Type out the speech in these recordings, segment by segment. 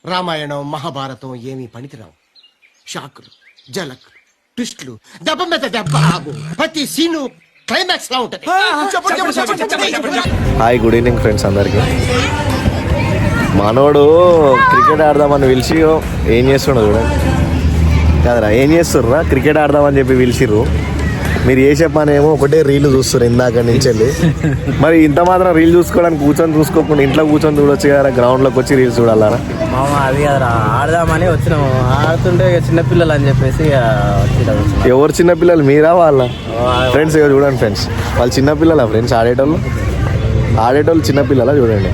రామాయణం మహాభారతం ఏమీ పనికిరావు. షాకులు, జలకులు, ట్విస్టులు, దెబ్బ మీద దెబ్బ, ప్రతి సీను క్లైమాక్స్ లా ఉంటది. హాయ్, గుడ్ ఈవినింగ్ ఫ్రెండ్స్ అందరికి. మనోడు క్రికెట్ ఆడదామని పిలిచి ఏం చేస్తుండో చూడండి కదరా, ఏం చేస్తుర్రా క్రికెట్ ఆడదామని చెప్పి పిలిచిర్రు. మీరు చేసే పని ఏమో ఒకటే రీల్ చూస్తారు ఇందాక నుంచి వెళ్ళి. మరి ఇంత మాత్రం రీల్ చూసుకోవడానికి కూర్చొని చూసుకోకుండా ఇంట్లో కూర్చొని చూడొచ్చు కదా, గ్రౌండ్లోకి వచ్చి రీల్స్ చూడాలా? మామ అది కదరా, ఆడదామని వచ్చినాము. ఆడుతుంటే చిన్నపిల్లలు అని చెప్పేసి ఎవరు చిన్నపిల్లలు, మీరా వాళ్ళ ఫ్రెండ్స్? చూడండి ఫ్రెండ్స్, వాళ్ళు చిన్నపిల్లలా ఫ్రెండ్స్? ఆడేటోళ్ళు చిన్నపిల్లలా? చూడండి,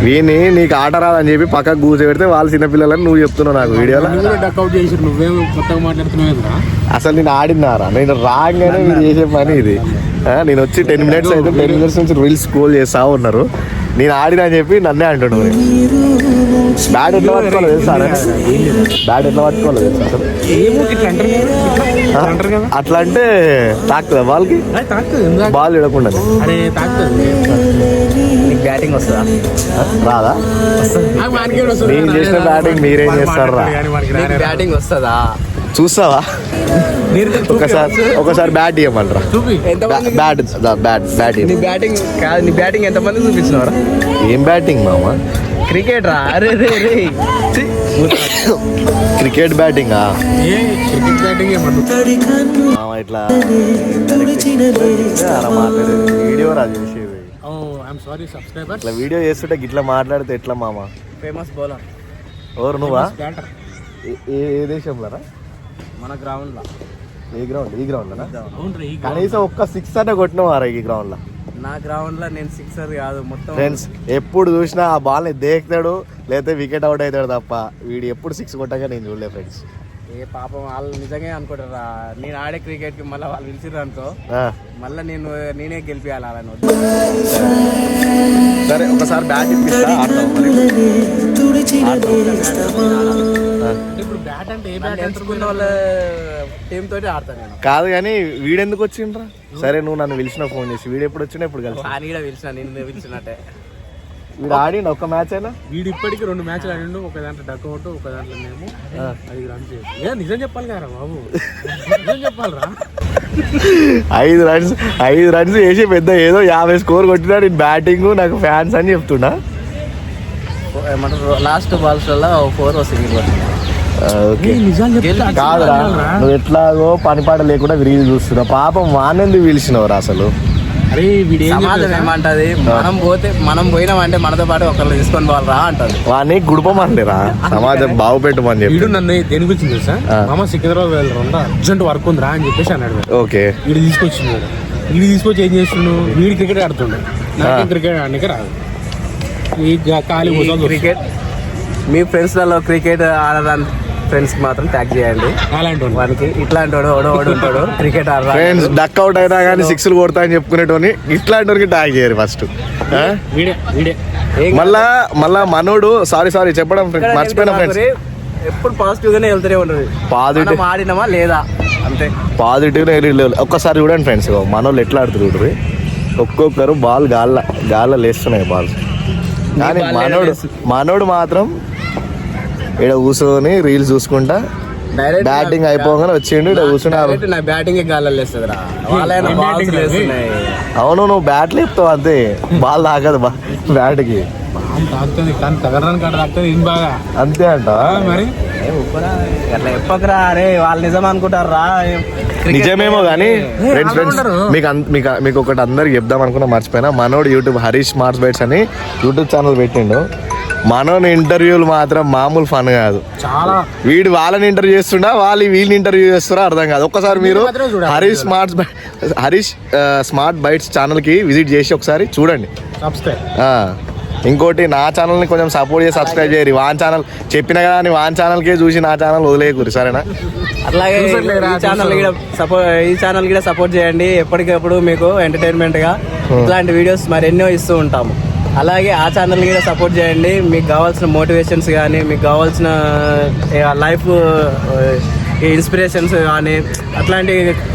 వీని నీకు ఆట రాదని చెప్పి పక్కకు కూర్చోబెడితే వాళ్ళు చిన్నపిల్లలని నువ్వు చెప్తున్నావు నాకు వీడియోలో. అసలు నేను ఆడినారా? నేను రాగానే మీరు చేసే పని ఇది. నేను వచ్చి 10 minutes అయితే 10 minutes నుంచి రీల్స్ స్క్రోల్ చేస్తా ఉన్నారు. నేను ఆడినా అని చెప్పి నన్నే అంటున్నాను. బ్యాట్ ఎట్లా పట్టుకోవాలి తెలుసా? బ్యాట్ ఎట్లా పట్టుకోవాలి తెలుసా అసలు? అట్లా అంటే తాకుతుందా బాల్కి? బాల్ ఇడకుండా బ్యాటింగ్ వస్తుందా? రాదా? నేను చేసిన బ్యాటింగ్ మీరేం చేస్తారా? బ్యాటింగ్ వస్తుందా చూస్తావా? ఒకసారి బ్యాట్ ఇవ్వమంటారా? బ్యాట్ నీ బ్యాటింగ్ కాదు, నీ బ్యాటింగ్ ఎంతమంది చూపించినవరా? ఏం బ్యాటింగ్ మామ? క్రికెట్ రా. అరే క్రికెట్ బ్యాటింగ్ ఇట్లా వీడియో రాదు చేసేది. ఇట్లా వీడియో చేస్తుంటే ఇట్లా మాట్లాడితే ఎట్లా మామ? ఫేమస్ బౌలర్ ఎవరు నువ్వా? ఏ దేశంలో? మన గ్రౌండ్ లో. ఈ గ్రౌండ్ లో కనీసం ఒక్క 6 అంటే కొట్టినవారా ఈ గ్రౌండ్ లో? నా గ్రౌండ్ లో నేను 6 కాదు మొత్తం. ఫ్రెండ్స్, ఎప్పుడు చూసినా ఆ బాల్ ని దేకుతాడు లేకపోతే వికెట్ అవుట్ అవుతాడు తప్ప వీడు ఎప్పుడు 6 కొట్టగా నేను చూడలే ఫ్రెండ్స్. ఏ పాపం వాళ్ళు నిజంగా అనుకుంటారా, నేను ఆడే క్రికెట్ కి మళ్ళీ వాళ్ళు పిలిచిర్రు అనుకో, మళ్ళీ నేనే గెలిపియాలి అలా. సరే, ఒకసారి బ్యాట్ ఇప్పిస్తా, ఆడతావు మరి? ఇప్పుడు బ్యాట్ అంటే ఏ బ్యాట్ ఎంచుకున్న వాళ్ళ టీం తోటి ఆడతాను నేను. కాదు కానీ వీడెందుకు వచ్చిండ్రా? సరే, నువ్వు నన్ను పిలిచిన ఫోన్ చేసి, వీడు ఎప్పుడు వచ్చినా ఇప్పుడు కలిసి పిలిచిన, నేను పిలిచినట్టే. వీడు ఆడిండు ఒక్క మ్యాచ్ అయినా? వీడు ఇప్పటికి 2 మ్యాచ్లు ఆడిండు. ఒక దాంట్లో డక్అవుట్, ఒక దాంట్లో మేము 5 runs చేసి. నిజం చెప్పాలి కదా బాబు, నిజం చెప్పాలరా. 5 runs చేసి పెద్ద ఏదో 50 స్కోర్ కొట్టినాడు. బ్యాటింగ్ నాకు ఫ్యాన్స్ అని చెప్తున్నా. లాస్ట్ బాల్స్ వల్ల 4 సింగిల్ కొట్టినా. కాదురా, నువ్వు ఎట్లాగో పనిపాట లేకుండా రీల్ చూస్తున్నావు. పాపం వానెందుకు పిలిచినవరా అసలు? సమాజం ఏమంటది, మనం పోయినామంటే మనతో పాటు ఒకళ్ళు తీసుకొని పోవాలరా అంటారు. వాడిని గుడిపమంటారా? సమాజం బాగుపెట్టమని చెప్పి. వీడు నన్ను దేని గురించి తెలుసా? మామ సికింద్రాబాద్ వెళ్ళరా, అర్జెంట్ వర్క్ ఉందిరా అని చెప్పేసి అన్నాడు. ఓకే, వీడు తీసుకొచ్చిండు. వీడు తీసుకొచ్చి ఏం చేస్తుండు? వీడి క్రికెట్ ఆడుతుండే, నాకు క్రికెట్ ఆడడానికి రాదు. ఖాళీ క్రికెట్ మీ ఫ్రెండ్స్లలో క్రికెట్ ఆడడానికి ఫ్రెండ్స్ మాత్రం ట్యాగ్ చేయండి. వానికి ఇట్లాంటి ఉంటాడు క్రికెట్ ఫ్రెండ్స్, డక్ అవుట్ అయినా కానీ 6లు కొడతా అని చెప్పుకునేటోని ఇట్లాంటి వారికి ట్యాగ్ చేయరు ఫస్ట్. మళ్ళా మనోడు సారీ చెప్పడం మర్చిపోయినా ఫ్రెండ్స్. ఎప్పుడు పాజిటివ్ గానే వెళ్తూనే ఉంటుంది. పాజిటివ్ ఆడినామా లేదా అంతే, పాజిటివ్ ఒక్కసారి చూడండి ఫ్రెండ్స్, మనోళ్ళు ఎట్లా ఆడుతున్నారు. ఒక్కొక్కరు బాల్ గాల్లో లేస్తున్నాయి బాల్స్. కానీ మనోడు మాత్రం ఇక్కడ కూర్చొని రీల్స్ చూసుకుంటా బ్యాటింగ్ అయిపోగానే వచ్చిండు ఇక్కడ కూర్చున్నారు. నా బ్యాటింగ్ గాల్లో లేస్తుందిరా. అవును, నువ్వు బ్యాట్ లేపుతావు అంతే, బాల్ తాగదు బ్యాట్కి అంతే అంట. మరి అట్లా చెప్పకరా, అరే వాళ్ళు నిజం అనుకుంటారా? నిజమేమో కానీ ఫ్రెండ్స్ మీకు ఒకటి అందరికి చెప్దాం అనుకున్నా, మర్చిపోయినా. మనోడు యూట్యూబ్ హరీష్ స్మార్ట్ బైట్స్ అని యూట్యూబ్ ఛానల్ పెట్టిండు. మనోని ఇంటర్వ్యూలు మాత్రం మామూలు ఫన్ కాదు. వీడు వాళ్ళని ఇంటర్వ్యూ చేస్తుండా, వాళ్ళు వీళ్ళని ఇంటర్వ్యూ చేస్తారా అర్థం కాదు. ఒక్కసారి మీరు హరీష్ స్మార్ట్ బైట్స్ ఛానల్ కి విజిట్ చేసి ఒకసారి చూడండి. ఇంకోటి, నా ఛానల్ని కొంచెం సపోర్ట్ చేసి సబ్స్క్రైబ్ చేయరు. వాన్ ఛానల్ చెప్పిన కదా అని వాన్ ఛానల్కే చూసి నా ఛానల్ వదిలేయకూరి, సరేనా? అట్లాగే ఈ ఛానల్ కూడా సపోర్ట్ చేయండి. ఎప్పటికప్పుడు మీకు ఎంటర్టైన్మెంట్గా ఇట్లాంటి వీడియోస్ మరెన్నో ఇస్తూ ఉంటాము. అలాగే ఆ ఛానల్ కూడా సపోర్ట్ చేయండి. మీకు కావాల్సిన మోటివేషన్స్ కానీ, మీకు కావాల్సిన లైఫ్ ఇన్స్పిరేషన్స్ కానీ అట్లాంటి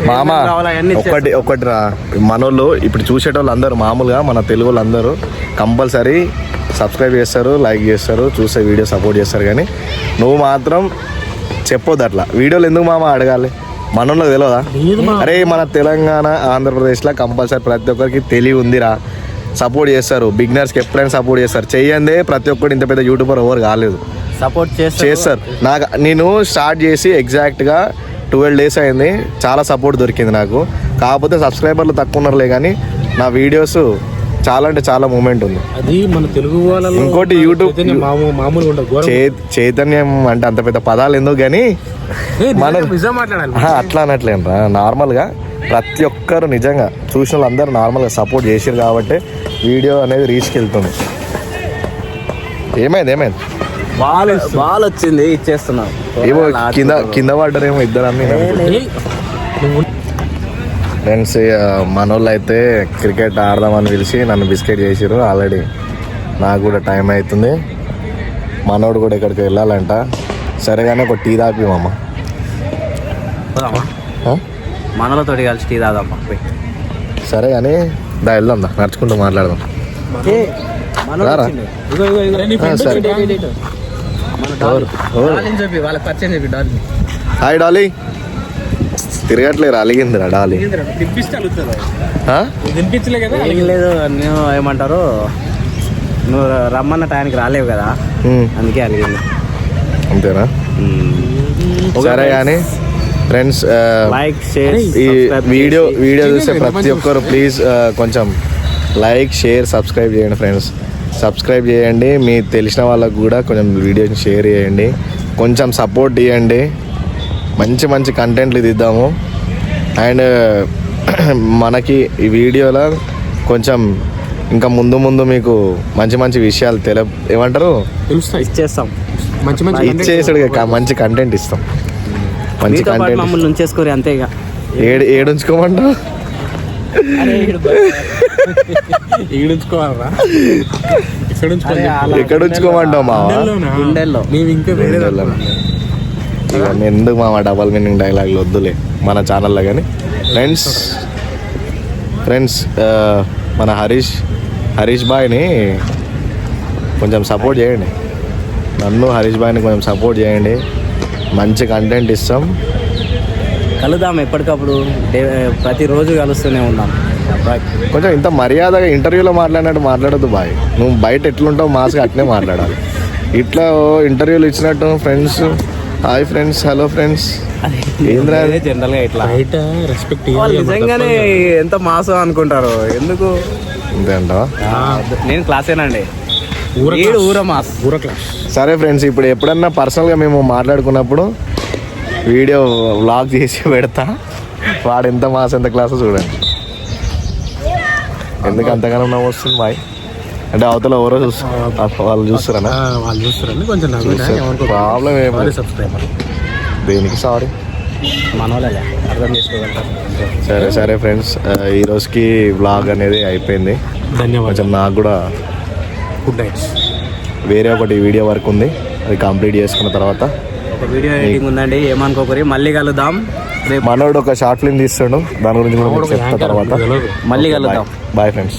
మామ ఒకటి రా, మనోళ్ళు ఇప్పుడు చూసేటోళ్ళు అందరూ మామూలుగా మన తెలుగు వాళ్ళు అందరూ కంపల్సరీ సబ్స్క్రైబ్ చేస్తారు, లైక్ చేస్తారు, చూసే వీడియో సపోర్ట్ చేస్తారు. కానీ నువ్వు మాత్రం చెప్పొద్దు అట్లా. వీడియోలు ఎందుకు మామ అడగాలి? మనోళ్ళకి తెలియదా? అరే మన తెలంగాణ ఆంధ్రప్రదేశ్లో కంపల్సరీ ప్రతి ఒక్కరికి తెలివి ఉందిరా, సపోర్ట్ చేస్తారు. బిగినర్స్కి ఎప్పుడైనా సపోర్ట్ చేస్తారు. చెయ్యందే ప్రతి ఒక్కరు ఇంత పెద్ద యూట్యూబర్ ఎవరు కాలేదు, సపోర్ట్ చేస్తారు. నేను స్టార్ట్ చేసి ఎగ్జాక్ట్గా 12 days అయింది. చాలా సపోర్ట్ దొరికింది నాకు. కాకపోతే సబ్స్క్రైబర్లు తక్కువ ఉన్నారులే, కానీ నా వీడియోస్ చాలా అంటే చాలా మూమెంట్ ఉంది. అది మన తెలుగు వాళ్ళలో ఇంకోటి యూట్యూబ్ మామూలుగా ఉండదు. చైతన్యం అంటే అంత పెద్ద పదాలు ఎందుకు కానీ మాట్లాడాలి అట్లా అనట్లేనురా. నార్మల్గా ప్రతి ఒక్కరు నిజంగా చూసిన వాళ్ళందరూ నార్మల్గా సపోర్ట్ చేసారు కాబట్టి వీడియో అనేది రీచ్కి వెళ్తుంది. ఏమైంది బాల్ వచ్చింది, ఇచ్చేస్తున్నాం. ఏమో కింద పడ్డారేమో ఇద్దరు అన్ని. ఫ్రెండ్స్ మనోళ్ళు అయితే క్రికెట్ ఆడదామని పిలిచి నన్ను బిస్కెట్ చేసారు. ఆల్రెడీ నాకు కూడా టైం అవుతుంది. మనోడు కూడా ఎక్కడికి వెళ్ళాలంట. సరే కానీ ఒక టీ తాపి మామ. మనలతో కలిసి టీ తాదాం. సరే కానీ వెళ్దాం, నడుచుకుంటూ మాట్లాడదాం. Hi Dolly. తిరగట్లేరు, అలిగిందిరా డాలీ. లేదు, నేను ఏమంటారు, నువ్వు రమ్మన్న టైంకి రాలేవు కదా, అందుకే అలిగింది. అంతేనా? సరే కానీ ఫ్రెండ్స్ లైక్ షేర్ ఈ వీడియో చూసే ప్రతి ఒక్కరు ప్లీజ్ కొంచెం లైక్ షేర్ సబ్స్క్రైబ్ చేయండి ఫ్రెండ్స్. సబ్స్క్రైబ్ చేయండి. మీ తెలిసిన వాళ్ళకు కూడా కొంచెం వీడియోని షేర్ చేయండి, కొంచెం సపోర్ట్ ఇవ్వండి. మంచి కంటెంట్లు తీద్దాము. అండ్ మనకి ఈ వీడియోలో కొంచెం ఇంకా ముందు మీకు మంచి విషయాలు ఏమంటారు ఇచ్చేస్తాం. ఇచ్చేసాడు మంచి కంటెంట్ ఇస్తాం. మంచి కంటెంట్ మమ్మల్ని ఉంచేసుకోరు అంతే. ఇక ఏడుంచుకోమంటావు? ఎక్కడ ఉంచుకోమంటావు మావా? గుండెల్లో. ఎందుకు మామ డబల్ మీనింగ్ డైలాగులు వద్దులే మన ఛానల్లో. కానీ ఫ్రెండ్స్ మన హరీష్ బాయ్ని కొంచెం సపోర్ట్ చేయండి. నన్ను హరీష్ బాయ్ని కొంచెం సపోర్ట్ చేయండి. మంచి కంటెంట్ ఇస్తాం. కలుద్దాం ఎప్పటికప్పుడు, ప్రతిరోజు కలుస్తూనే ఉన్నాం. కొంచెం ఇంత మర్యాదగా ఇంటర్వ్యూలో మాట్లాడినట్టు మాట్లాడద్దు బాయ్. నువ్వు బయట ఎట్లుంటావు మాస్గా అట్నే మాట్లాడాలి. ఇట్లా ఇంటర్వ్యూలు ఇచ్చినట్టు friends, hi friends, hello friends, ఏంద్రా జనరల్ గా ఇట్లా బయట రెస్పెక్ట్ నిజంగానే ఎంత మాసం అనుకుంటారు. ఎందుకు అంతే అంటావా? నేను క్లాసేనండి, ఊర మాస్, ఊర క్లాస్. సరే ఫ్రెండ్స్, ఇప్పుడు ఎప్పుడన్నా పర్సనల్గా మేము మాట్లాడుకున్నప్పుడు వీడియో వ్లాగ్ చేసి పెడతా. వాడు ఎంత మాస్ ఎంత క్లాసో చూడండి. ఎందుకు అంతగానో నవ్వు వస్తుంది బాయ్? అంటే అవతల ఎవరో వాళ్ళు చూస్తారన్నా? వాళ్ళు చూస్తారని కొంచెం ప్రాబ్లం ఏమి. సబ్స్క్రైబర్ దేనికి సారీ, మన వాళ్ళే అర్థం చేసుకోగలుగుతారు. సరే ఫ్రెండ్స్, ఈ రోజుకి వ్లాగ్ అనేది అయిపోయింది. ధన్యవాదాలు. కొంచెం నాకు కూడా గుడ్ నైట్. వేరే ఒకటి వీడియో వర్క్ ఉంది, అది కంప్లీట్ చేసుకున్న తర్వాత ఒక వీడియో ఎడిటింగ్ ఉందండి, ఏమనుకోకరి. మళ్ళీ కలుద్దాం. మనోడు ఒక షార్ట్ ఫిల్మ్ తీస్తాడు, దాని గురించి కూడా చెప్తా తర్వాత. మళ్ళీ కలుద్దాం. Bye friends.